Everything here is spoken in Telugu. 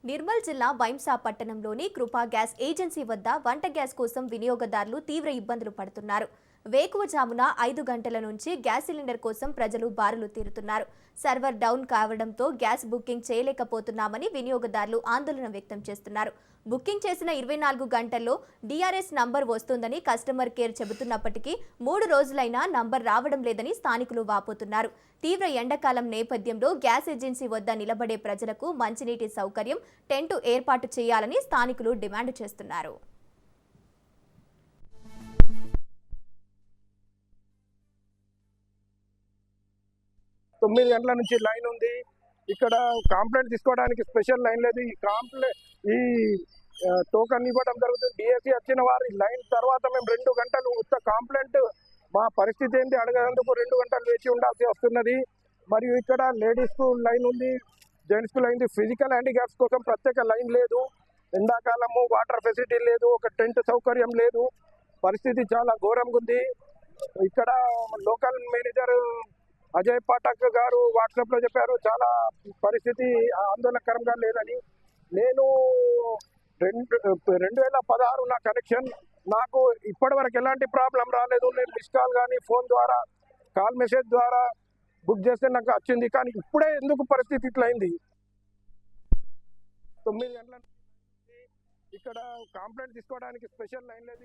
నిర్మల్ జిల్లా వైంసా పట్టణంలోని కృపా గ్యాస్ ఏజెన్సీ వద్ద వంట గ్యాస్ కోసం వినియోగదారులు తీవ్ర ఇబ్బందులు పడుతున్నారు. వేకువజామున 5 గంటల నుంచి గ్యాస్ సిలిండర్ కోసం ప్రజలు బారులు తీరుతున్నారు. సర్వర్ డౌన్ కావడంతో గ్యాస్ బుకింగ్ చేయలేకపోతున్నామని వినియోగదారులు ఆందోళన వ్యక్తం చేస్తున్నారు. బుకింగ్ చేసిన 24 గంటల్లో డిఆర్ఎస్ నంబర్ వస్తుందని కస్టమర్ కేర్ చెబుతున్నప్పటికీ 3 రోజులైనా నంబర్ రావడం లేదని స్థానికులు వాపోతున్నారు. తీవ్ర ఎండాకాలం నేపథ్యంలో గ్యాస్ ఏజెన్సీ వద్ద నిలబడే ప్రజలకు మంచినీటి సౌకర్యం, టెంటు ఏర్పాటు చేయాలని స్థానికులు డిమాండ్ చేస్తున్నారు. తొమ్మిది గంటల నుంచి లైన్ ఉంది. ఇక్కడ కాంప్లైంట్ తీసుకోవడానికి స్పెషల్ లైన్ లేదు. ఈ టోకన్ ఇవ్వడం జరుగుతుంది. డిఎస్సి వచ్చిన వారి లైన్ తర్వాత మేము 2 గంటలు కాంప్లైంట్ మా పరిస్థితి ఏంటి అడగేందుకు 2 గంటలు వేచి ఉండాల్సి వస్తున్నది. మరియు ఇక్కడ లేడీస్కు లైన్ ఉంది, జెంట్స్కు లైన్ ఉంది. ఫిజికల్ హ్యాండిక్యాప్స్ కోసం ప్రత్యేక లైన్ లేదు. ఎండాకాలము వాటర్ ఫెసిలిటీ లేదు, ఒక టెంట్ సౌకర్యం లేదు. పరిస్థితి చాలా ఘోరంగా ఉంది. ఇక్కడ లోకల్ మేనేజర్ అజయ్ పాఠక్ గారు వాట్సాప్లో చెప్పారు, చాలా పరిస్థితి ఆందోళనకరంగా లేదని. నేను 2016 నా కనెక్షన్, నాకు ఇప్పటి వరకు ఎలాంటి ప్రాబ్లం రాలేదు. నేను మిస్ కాల్ కానీ ఫోన్ ద్వారా కాల్ మెసేజ్ ద్వారా బుక్ చేస్తే నాకు వచ్చింది. కానీ ఇప్పుడే ఎందుకు పరిస్థితి ఇట్లా అయింది? 9 గంటల ఇక్కడ కాంప్లైంట్ తీసుకోవడానికి స్పెషల్ లైన్ లేదు.